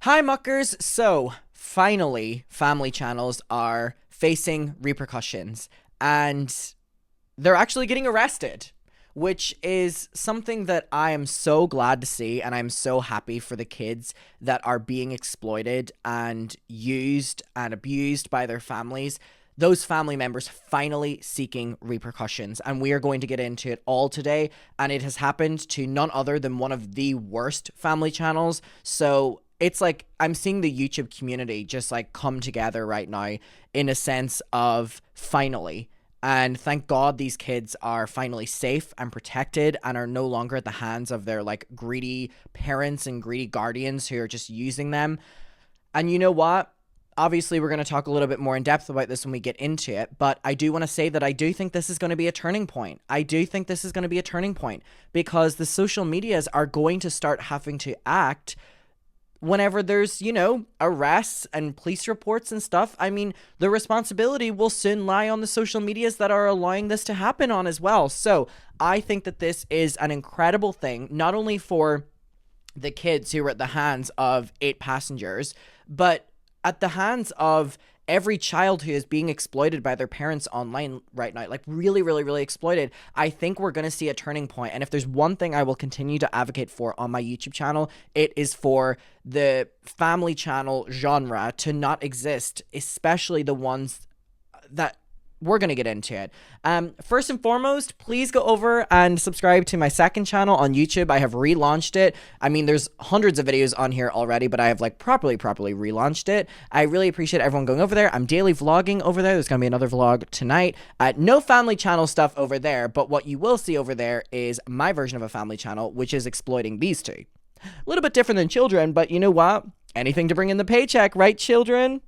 Hi, muckers. So, finally, family channels are facing repercussions and they're actually getting arrested, which is something that I am so glad to see. And I'm so happy for the kids that are being exploited and used and abused by their families. Those family members finally seeking repercussions. And we are going to get into it all today. And it has happened to none other than one of the worst family channels. So it's like I'm seeing the YouTube community just like come together right now in a sense of finally. And thank God these kids are finally safe and protected and are no longer at the hands of their like greedy parents and greedy guardians who are just using them. And you know what? Obviously, we're going to talk a little bit more in depth about this when we get into it, but I do want to say that I do think this is going to be a turning point. I do think this is going to be a turning point because the social medias are going to start having to act whenever there's, arrests and police reports and stuff. I mean, the responsibility will soon lie on the social medias that are allowing this to happen on as well. So I think that this is an incredible thing, not only for the kids who were at the hands of 8 passengers, but at the hands of every child who is being exploited by their parents online right now, like really, really, really exploited. I think we're going to see a turning point. And if there's one thing I will continue to advocate for on my YouTube channel, it is for the family channel genre to not exist, especially the ones that we're going to get into it. First and foremost, please go over and subscribe to my second channel on YouTube. I have relaunched it. I mean, there's hundreds of videos on here already, but I have like properly relaunched it. I really appreciate everyone going over there. I'm daily vlogging over there. There's going to be another vlog tonight. No family channel stuff over there, but what you will see over there is my version of a family channel, which is exploiting these two. A little bit different than children, but you know what? Anything to bring in the paycheck, right, children?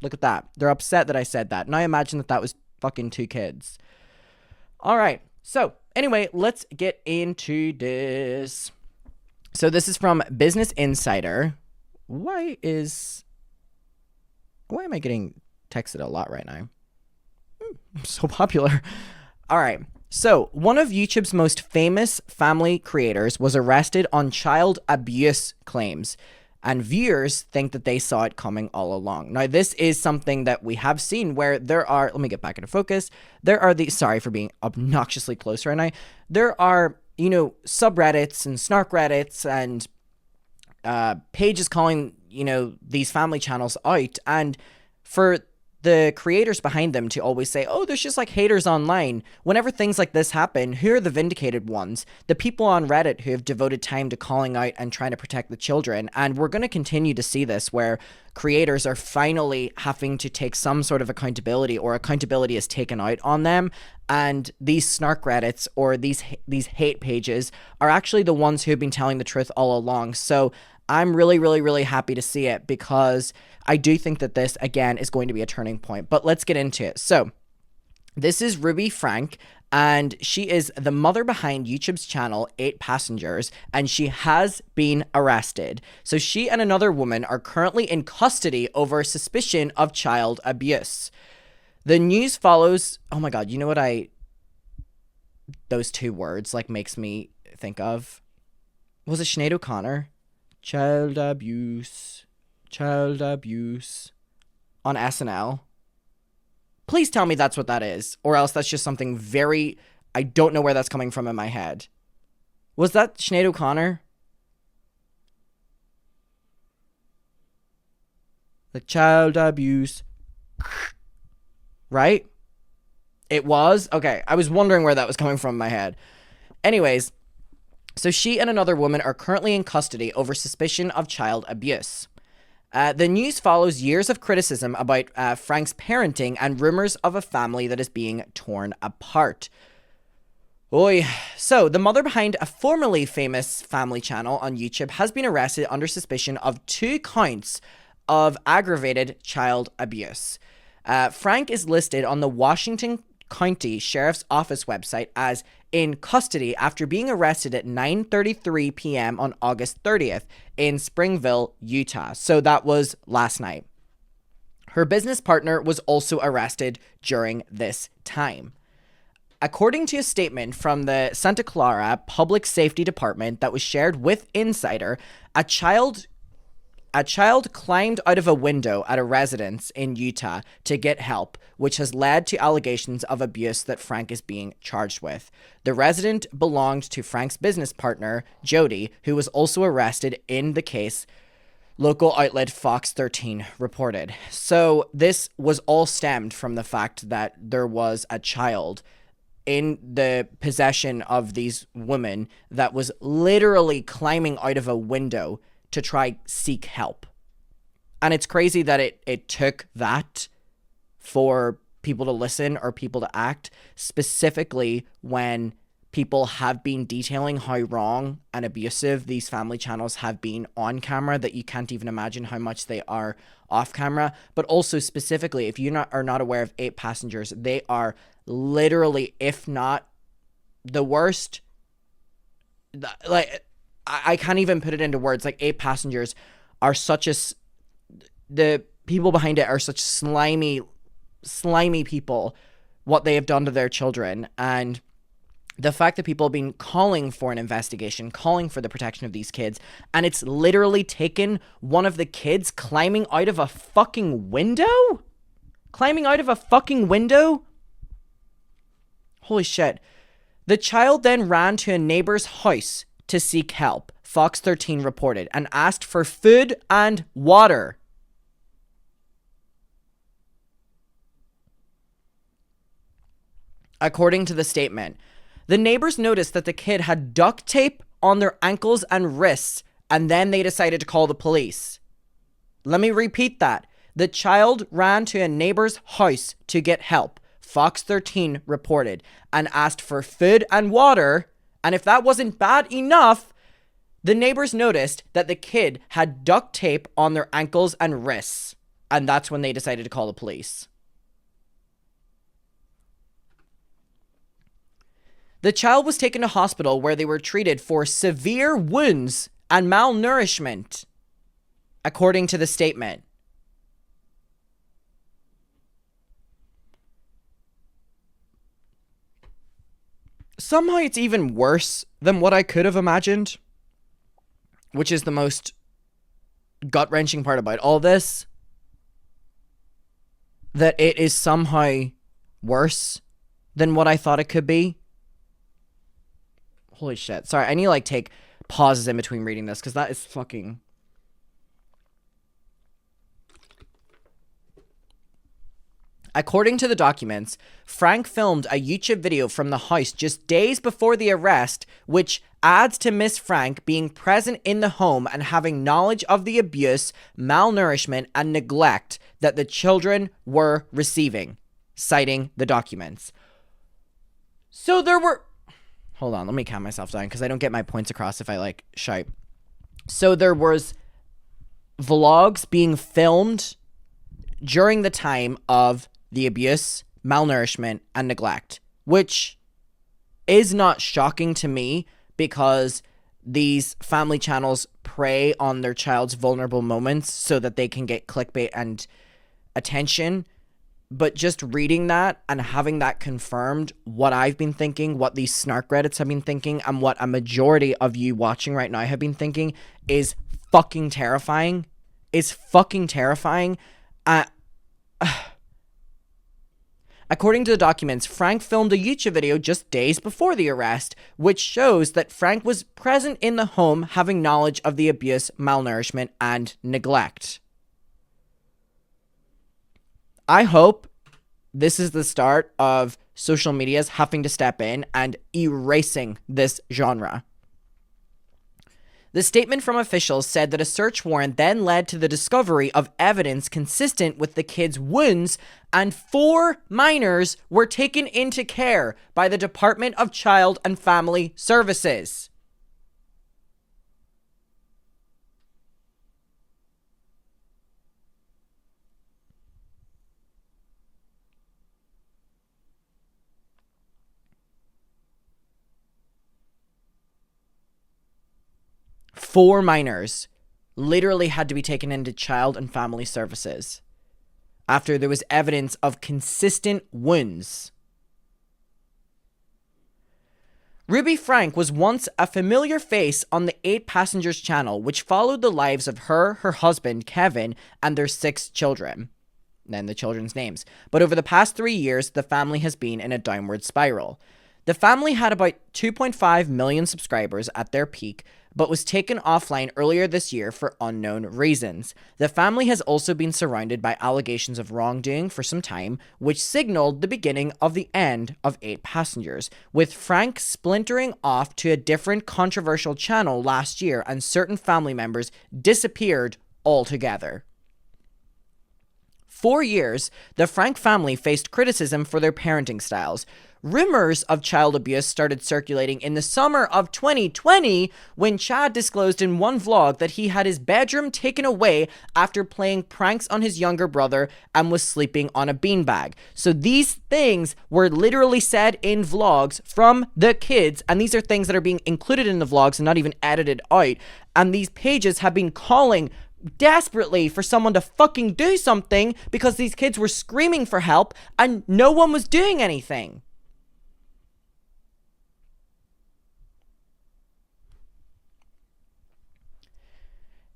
Look at that. They're upset that I said that. And I imagine that that was fucking 2 kids. All right. So anyway, let's get into this. So this is from Business Insider. Why am I getting texted a lot right now? I'm so popular. All right. So one of YouTube's most famous family creators was arrested on child abuse claims. And viewers think that they saw it coming all along. Now, this is something that we have seen where there are, let me get back into focus. There are these, sorry for being obnoxiously close right now. There are, subreddits and snark reddits and pages calling, these family channels out. And for the creators behind them to always say, oh, there's just like haters online. Whenever things like this happen, who are the vindicated ones? The people on Reddit who have devoted time to calling out and trying to protect the children. And we're going to continue to see this where creators are finally having to take some sort of accountability, or accountability is taken out on them. And these snark Reddits or these hate pages are actually the ones who have been telling the truth all along. So I'm really, really, really happy to see it because I do think that this, again, is going to be a turning point. But let's get into it. So this is Ruby Frank, and she is the mother behind YouTube's channel 8Passengers, and she has been arrested. So she and another woman are currently in custody over suspicion of child abuse. The news follows, oh my God, you know what those 2 words like makes me think of? Was it Sinead O'Connor? Child abuse on SNL. Please tell me that's what that is, or else that's just something very, I don't know where that's coming from in my head. Was that Sinead O'Connor? The child abuse, right? It was? Okay, I was wondering where that was coming from in my head. Anyways, so she and another woman are currently in custody over suspicion of child abuse. The news follows years of criticism about Frank's parenting and rumors of a family that is being torn apart. Oy. So, the mother behind a formerly famous family channel on YouTube has been arrested under suspicion of 2 counts of aggravated child abuse. Frank is listed on the Washington County Sheriff's Office website as in custody after being arrested at 9:33 p.m. on August 30th in Springville, Utah. So that was last night. Her business partner was also arrested during this time. According to a statement from the Santa Clara Public Safety Department that was shared with Insider, A child climbed out of a window at a residence in Utah to get help, which has led to allegations of abuse that Frank is being charged with. The resident belonged to Frank's business partner, Jody, who was also arrested in the case, local outlet Fox 13 reported. So this was all stemmed from the fact that there was a child in the possession of these women that was literally climbing out of a window to try seek help. And it's crazy that it took that for people to listen or people to act, specifically when people have been detailing how wrong and abusive these family channels have been on camera, that you can't even imagine how much they are off camera. But also specifically, if you are not aware of 8 Passengers, they are literally, if not the worst, like, I can't even put it into words. Like, 8 Passengers are the people behind it are such slimy people, what they have done to their children. And the fact that people have been calling for an investigation, calling for the protection of these kids, and it's literally taken one of the kids climbing out of a fucking window? Climbing out of a fucking window? Holy shit. The child then ran to a neighbor's house to seek help, Fox 13 reported, and asked for food and water. According to the statement, the neighbors noticed that the kid had duct tape on their ankles and wrists, and then they decided to call the police. Let me repeat that. The child ran to a neighbor's house to get help, Fox 13 reported, and asked for food and water. And if that wasn't bad enough, the neighbors noticed that the kid had duct tape on their ankles and wrists. And that's when they decided to call the police. The child was taken to hospital where they were treated for severe wounds and malnourishment, according to the statement. Somehow it's even worse than what I could have imagined, which is the most gut-wrenching part about all this. That it is somehow worse than what I thought it could be. Holy shit. Sorry, I need to take pauses in between reading this, because that is fucking... According to the documents, Frank filmed a YouTube video from the house just days before the arrest, which adds to Miss Frank being present in the home and having knowledge of the abuse, malnourishment, and neglect that the children were receiving, citing the documents. So there were... Hold on, let me calm myself down, because I don't get my points across if I, shout. So there was vlogs being filmed during the time of the abuse, malnourishment, and neglect, which is not shocking to me, because these family channels prey on their child's vulnerable moments so that they can get clickbait and attention. But just reading that and having that confirmed, what I've been thinking, what these snark Reddits have been thinking, and what a majority of you watching right now have been thinking, is fucking terrifying. Is fucking terrifying. According to the documents, Frank filmed a YouTube video just days before the arrest, which shows that Frank was present in the home having knowledge of the abuse, malnourishment, and neglect. I hope this is the start of social media's having to step in and erasing this genre. The statement from officials said that a search warrant then led to the discovery of evidence consistent with the kids' wounds, and 4 minors were taken into care by the Department of Child and Family Services. Four minors literally had to be taken into Child and Family Services after there was evidence of consistent wounds. Ruby Frank was once a familiar face on the 8 Passengers channel, which followed the lives of her husband, Kevin, and their 6 children. And the children's names. But over the past 3 years, the family has been in a downward spiral. The family had about 2.5 million subscribers at their peak, but was taken offline earlier this year for unknown reasons. The family has also been surrounded by allegations of wrongdoing for some time, which signaled the beginning of the end of 8 Passengers, with Frank splintering off to a different controversial channel last year and certain family members disappeared altogether. 4 years, the Frank family faced criticism for their parenting styles. Rumors of child abuse started circulating in the summer of 2020 when Chad disclosed in one vlog that he had his bedroom taken away after playing pranks on his younger brother and was sleeping on a beanbag. So these things were literally said in vlogs from the kids, and these are things that are being included in the vlogs and not even edited out. And these pages have been calling desperately for someone to fucking do something because these kids were screaming for help and no one was doing anything.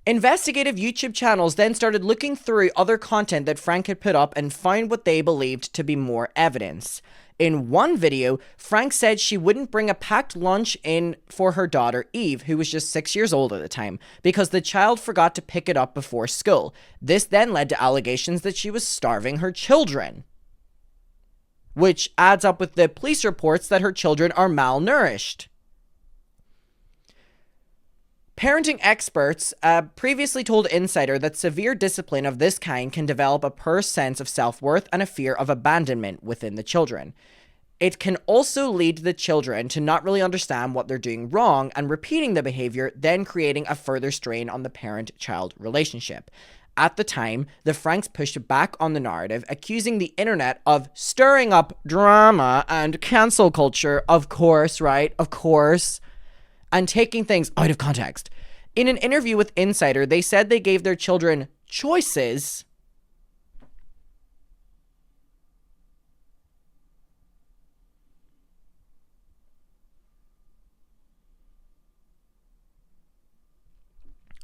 Investigative YouTube channels then started looking through other content that Frank had put up and found what they believed to be more evidence. In one video, Frank said she wouldn't bring a packed lunch in for her daughter Eve, who was just 6 years old at the time, because the child forgot to pick it up before school. This then led to allegations that she was starving her children, which adds up with the police reports that her children are malnourished. Parenting experts previously told Insider that severe discipline of this kind can develop a poor sense of self-worth and a fear of abandonment within the children. It can also lead the children to not really understand what they're doing wrong and repeating the behavior, then creating a further strain on the parent-child relationship. At the time, the Franks pushed back on the narrative, accusing the internet of stirring up drama and cancel culture, of course, right? Of course. And taking things out of context. In an interview with Insider, they said they gave their children choices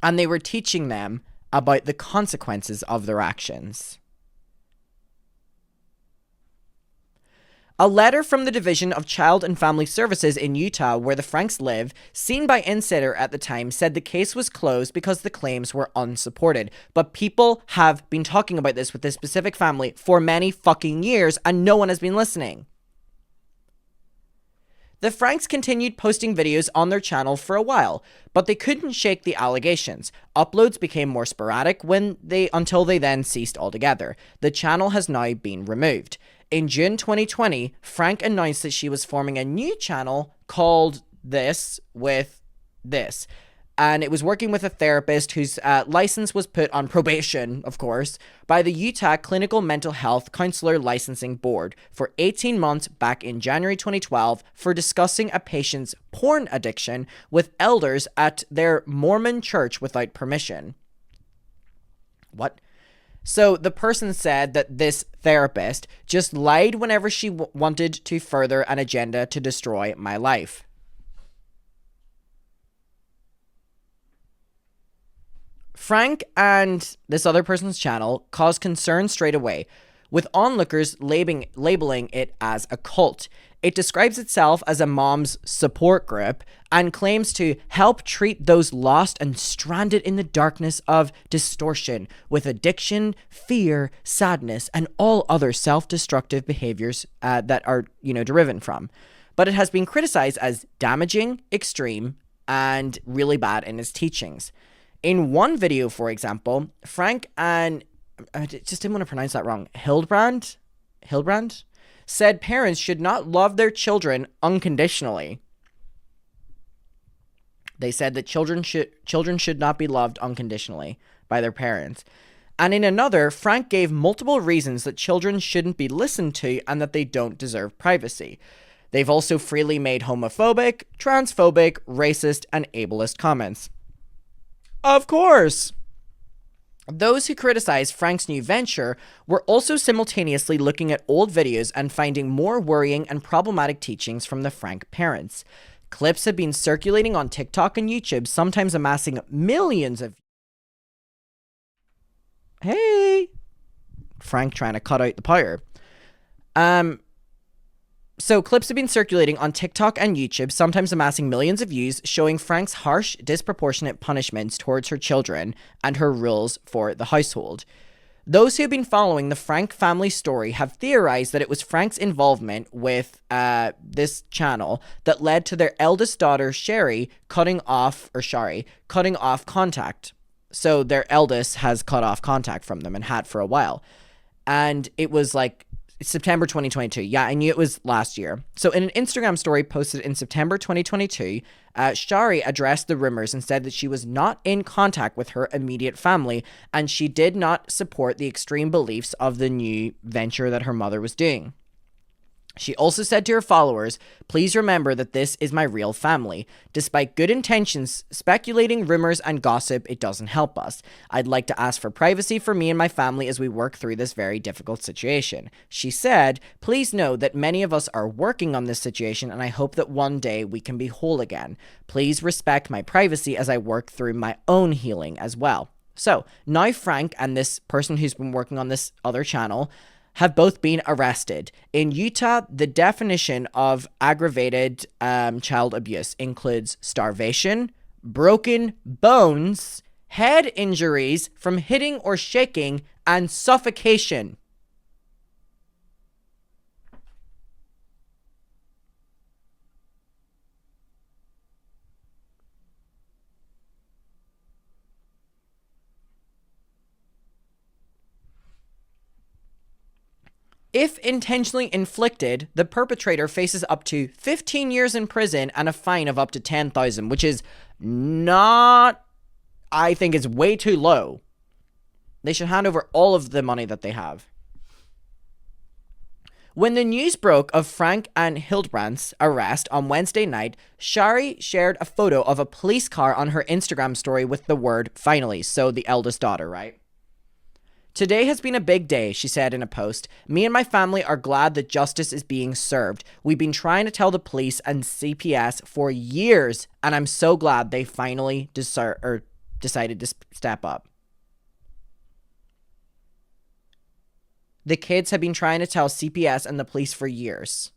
and they were teaching them about the consequences of their actions. A letter from the Division of Child and Family Services in Utah, where the Franks live, seen by Insider at the time, said the case was closed because the claims were unsupported. But people have been talking about this with this specific family for many fucking years, and no one has been listening. The Franks continued posting videos on their channel for a while, but they couldn't shake the allegations. Uploads became more sporadic until they then ceased altogether. The channel has now been removed. In June 2020, Frank announced that she was forming a new channel called This with This. And it was working with a therapist whose license was put on probation, of course, by the Utah Clinical Mental Health Counselor Licensing Board for 18 months back in January 2012 for discussing a patient's porn addiction with elders at their Mormon church without permission. What? So the person said that this therapist just lied whenever she wanted to further an agenda to destroy my life. Frank and this other person's channel caused concern straight away, with onlookers labeling it as a cult. It describes itself as a mom's support group and claims to help treat those lost and stranded in the darkness of distortion with addiction, fear, sadness, and all other self-destructive behaviors that are, derived from. But it has been criticized as damaging, extreme, and really bad in its teachings. In one video, for example, Frank and, I just didn't want to pronounce that wrong, Hildebrand said parents should not love their children unconditionally. They said that children should not be loved unconditionally by their parents. And in another, Frank gave multiple reasons that children shouldn't be listened to and that they don't deserve privacy. They've also freely made homophobic, transphobic, racist, and ableist comments. Of course! Those who criticized Frank's new venture were also simultaneously looking at old videos and finding more worrying and problematic teachings from the Frank parents. Clips have been circulating on TikTok and YouTube, sometimes amassing millions of... Hey! Frank trying to cut out the power. So clips have been circulating on TikTok and YouTube, sometimes amassing millions of views, showing Frank's harsh, disproportionate punishments towards her children and her rules for the household. Those who have been following the Frank family story have theorized that it was Frank's involvement with this channel that led to their eldest daughter, Sherry, cutting off contact. So their eldest has cut off contact from them and had for a while. And it was like September 2022. Yeah, I knew it was last year. So in an Instagram story posted in September 2022, Shari addressed the rumors and said that she was not in contact with her immediate family and she did not support the extreme beliefs of the new venture that her mother was doing. She also said to her followers, "Please remember that this is my real family. Despite good intentions, speculating, rumors, and gossip, it doesn't help us. I'd like to ask for privacy for me and my family as we work through this very difficult situation." She said, "Please know that many of us are working on this situation and I hope that one day we can be whole again. Please respect my privacy as I work through my own healing as well." So now Frank and this person who's been working on this other channel have both been arrested. In Utah, the definition of aggravated child abuse includes starvation, broken bones, head injuries from hitting or shaking, and suffocation. If intentionally inflicted, the perpetrator faces up to 15 years in prison and a fine of up to $10,000, which is not, I think it's way too low. They should hand over all of the money that they have. When the news broke of Frank and Hildebrandt's arrest on Wednesday night, Shari shared a photo of a police car on her Instagram story with the word "finally," so the eldest daughter, right? "Today has been a big day," she said in a post. "Me and my family are glad that justice is being served. We've been trying to tell the police and CPS for years, and I'm so glad they finally decided to step up." The kids have been trying to tell CPS and the police for years.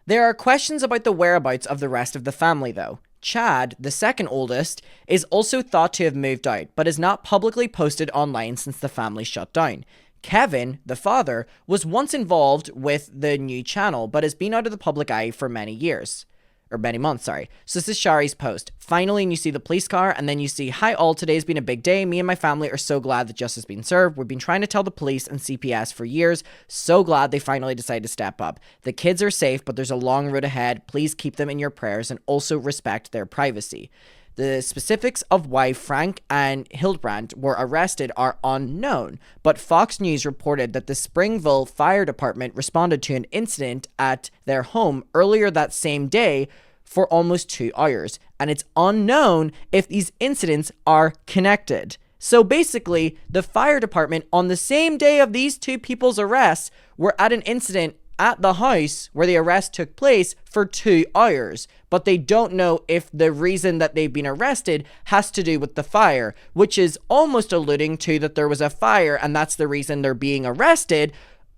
There are questions about the whereabouts of the rest of the family, though. Chad, the second oldest, is also thought to have moved out, but is not publicly posted online since the family shut down. Kevin, the father, was once involved with the new channel, but has been out of the public eye for many years. Or many months, sorry. So this is Shari's post. Finally, and you see the police car, and then you see, "Hi all, today's been a big day. Me and my family are so glad that justice has been served. We've been trying to tell the police and CPS for years. So glad they finally decided to step up. The kids are safe, but there's a long road ahead. Please keep them in your prayers and also respect their privacy." The specifics of why Frank and Hildebrandt were arrested are unknown, but Fox News reported that the Springville Fire Department responded to an incident at their home earlier that same day for almost 2 hours, and it's unknown if these incidents are connected. So basically, the fire department on the same day of these two people's arrests were at an incident at the house where the arrest took place for 2 hours, but they don't know if the reason that they've been arrested has to do with the fire, which is almost alluding to that there was a fire and that's the reason they're being arrested.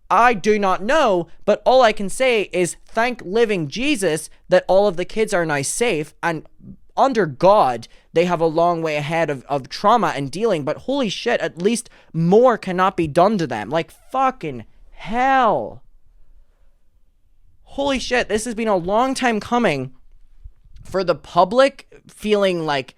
I do not know, but all I can say is thank living Jesus that all of the kids are now safe, and under God, they have a long way ahead of trauma and dealing, but holy shit, at least more cannot be done to them. Like, fucking hell. Holy shit, this has been a long time coming for the public feeling like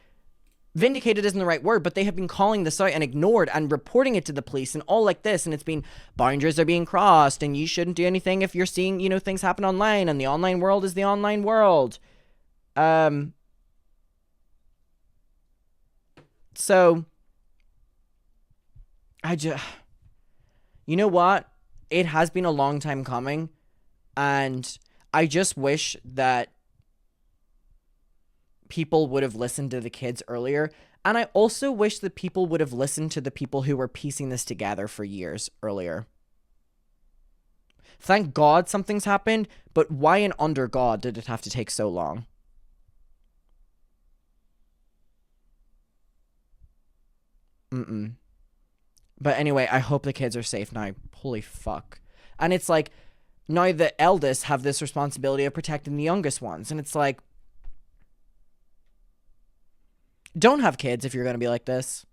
vindicated isn't the right word, but they have been calling this out and ignored and reporting it to the police and all like this, and it's been boundaries are being crossed and you shouldn't do anything if you're seeing, you know, things happen online, and the online world is the online world. So you know what? It has been a long time coming, and I just wish that people would have listened to the kids earlier. And I also wish that people would have listened to the people who were piecing this together for years earlier. Thank God something's happened, but why and under God did it have to take so long? Mm-mm. But anyway, I hope the kids are safe now. Holy fuck. And it's like, now the eldest have this responsibility of protecting the youngest ones. And it's like, don't have kids if you're going to be like this.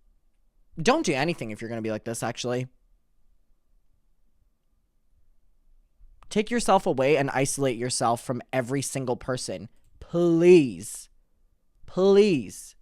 Don't do anything if you're going to be like this, actually. Take yourself away and isolate yourself from every single person. Please. Please.